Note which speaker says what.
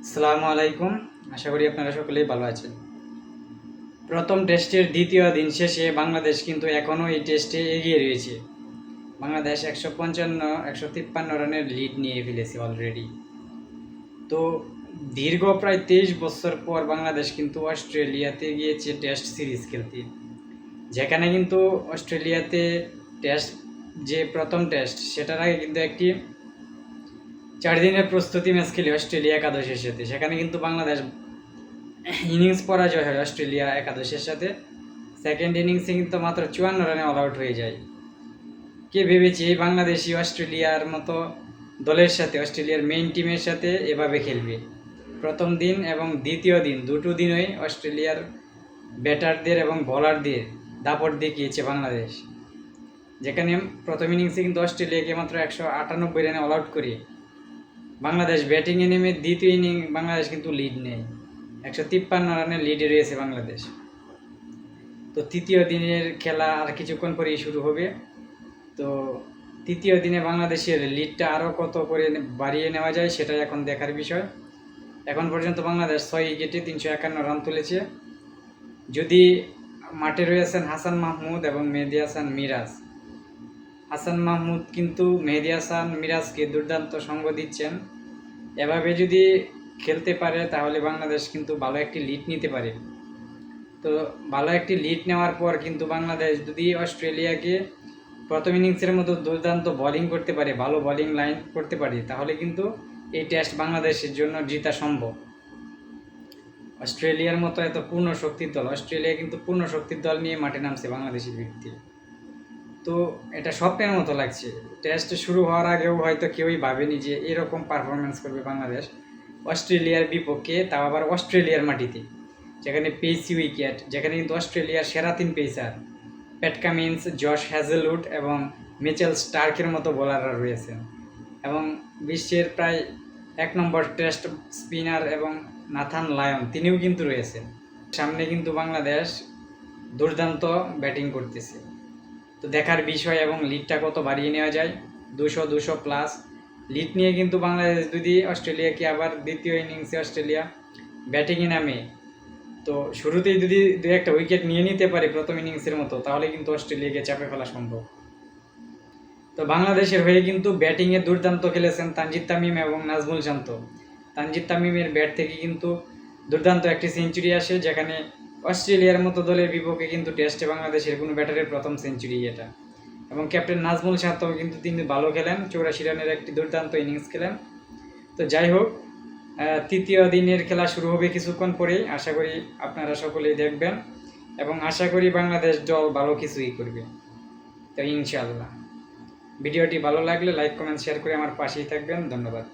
Speaker 1: আসসালামু আলাইকুম। আশা করি আপনারা সকলেই ভালো আছেন। প্রথম টেস্টের দ্বিতীয় দিন শেষে বাংলাদেশ কিন্তু এখনও এই টেস্টে এগিয়ে রয়েছে। বাংলাদেশ 153 রানের লিড নিয়ে ফেলেছে অলরেডি। তো দীর্ঘ প্রায় 23 বছর পর বাংলাদেশ কিন্তু অস্ট্রেলিয়াতে গিয়েছে টেস্ট সিরিজ খেলতে, যেখানে কিন্তু অস্ট্রেলিয়াতে টেস্ট যে প্রথম টেস্ট সেটার আগে কিন্তু একটি 4 দিনের প্রস্তুতি ম্যাচ খেলে অস্ট্রেলিয়া একাদশের সাথে। সেখানে কিন্তু বাংলাদেশ ইনিংস পরাজয় হয় অস্ট্রেলিয়া একাদশের সাথে। সেকেন্ড ইনিংসে কিন্তু মাত্র 54 রানে অল আউট হয়ে যায়। কে ভেবেছে এই বাংলাদেশি অস্ট্রেলিয়ার মতো দলের সাথে, অস্ট্রেলিয়ার মেইন টিমের সাথে এভাবে খেলবে? প্রথম দিন এবং দ্বিতীয় দিন দুটো দিনই অস্ট্রেলিয়ার ব্যাটারদের এবং বোলারদের দাপট দেখিয়েছে বাংলাদেশ, যেখানে প্রথম ইনিংসে কিন্তু অস্ট্রেলিয়াকে মাত্র 198 রানে অল আউট করে বাংলাদেশ ব্যাটিংয়ে নেমে দ্বিতীয় ইনিংস বাংলাদেশ কিন্তু লিড নেয়। 153 রানের লিডে রয়েছে বাংলাদেশ। তো তৃতীয় দিনের খেলা আর কিছুক্ষণ পরেই শুরু হবে। তো তৃতীয় দিনে বাংলাদেশের লিডটা আরও কত করে বাড়িয়ে নেওয়া যায় সেটাই এখন দেখার বিষয়। এখন পর্যন্ত বাংলাদেশ 6 উইকেটে 351 রান তুলেছে। যদি মাঠে রয়েছেন হাসান মাহমুদ এবং মেহেদী হাসান মিরাজ। হাসান মাহমুদ কিন্তু মেহেদী হাসান মিরাজকে দুর্দান্ত সঙ্গ দিচ্ছেন। এভাবে যদি খেলতে পারে তাহলে বাংলাদেশ কিন্তু ভালো একটি লিড নিতে পারে। তো ভালো একটি লিড নেওয়ার পর কিন্তু বাংলাদেশ যদি অস্ট্রেলিয়াকে প্রথম ইনিংসের মতো দুর্দান্ত বোলিং করতে পারে, ভালো বোলিং লাইন করতে পারে, তাহলে কিন্তু এই টেস্ট বাংলাদেশের জন্য জিতা সম্ভব। অস্ট্রেলিয়ার মতো এত পূর্ণ শক্তির দল, অস্ট্রেলিয়া কিন্তু পূর্ণ শক্তির দল নিয়ে মাঠে নামছে বাংলাদেশের বিরুদ্ধে। তো এটা স্বপ্নের মতো লাগছে। টেস্ট শুরু হওয়ার আগেও হয়তো কেউই ভাবেনি যে এরকম পারফরমেন্স করবে বাংলাদেশ অস্ট্রেলিয়ার বিপক্ষে, তাও আবার অস্ট্রেলিয়ার মাটিতে, যেখানে পেসি উইকেট, যেখানে কিন্তু অস্ট্রেলিয়ার সেরা 3 pacer Pat Cummins, Josh Hazlewood এবং মিচেল স্টার্কের মতো বোলাররা রয়েছেন, এবং বিশ্বের প্রায় 1 নম্বর টেস্ট স্পিনার এবং নাথান লায়ন তিনিও কিন্তু রয়েছেন। সামনে কিন্তু বাংলাদেশ দুর্দান্ত ব্যাটিং করতেছে। তো দেখার বিষয়, এবং লিডটা কত বাড়িয়ে নেওয়া যায়। 200 প্লাস লিড নিয়ে কিন্তু বাংলাদেশ যদি অস্ট্রেলিয়াকে আবার দ্বিতীয় ইনিংসে অস্ট্রেলিয়া ব্যাটিংয়ে নামে, তো শুরুতেই যদি 2-1টা উইকেট নিয়ে নিতে পারে প্রথম ইনিংসের মতো, তাহলে কিন্তু অস্ট্রেলিয়াকে চাপে ফেলা সম্ভব। তো বাংলাদেশের হয়ে কিন্তু ব্যাটিংয়ে দুর্দান্ত খেলেছেন তানজিদ তামিম এবং নাজমুল শান্ত। তানজিদ তামিমের ব্যাট থেকে কিন্তু দুর্দান্ত একটি সেঞ্চুরি আসে, যেখানে অস্ট্রেলিয়ার মতো দলের বিপক্ষে কিন্তু টেস্টে বাংলাদেশের কোনো ব্যাটারের প্রথম সেঞ্চুরি এটা। এবং ক্যাপ্টেন নাজমুল শান্তও কিন্তু তিনি ভালো খেলেন, 84 রানের একটি দুর্দান্ত ইনিংস খেলেন। তো যাই হোক, তৃতীয় দিনের খেলা শুরু হবে কিছুক্ষণ পরেই। আশা করি আপনারা সকলেই দেখবেন, এবং আশা করি বাংলাদেশ দল ভালো কিছুই করবে। তো ইনশাআল্লাহ। ভিডিওটি ভালো লাগলে লাইক, কমেন্ট, শেয়ার করে আমার পাশেই থাকবেন। ধন্যবাদ।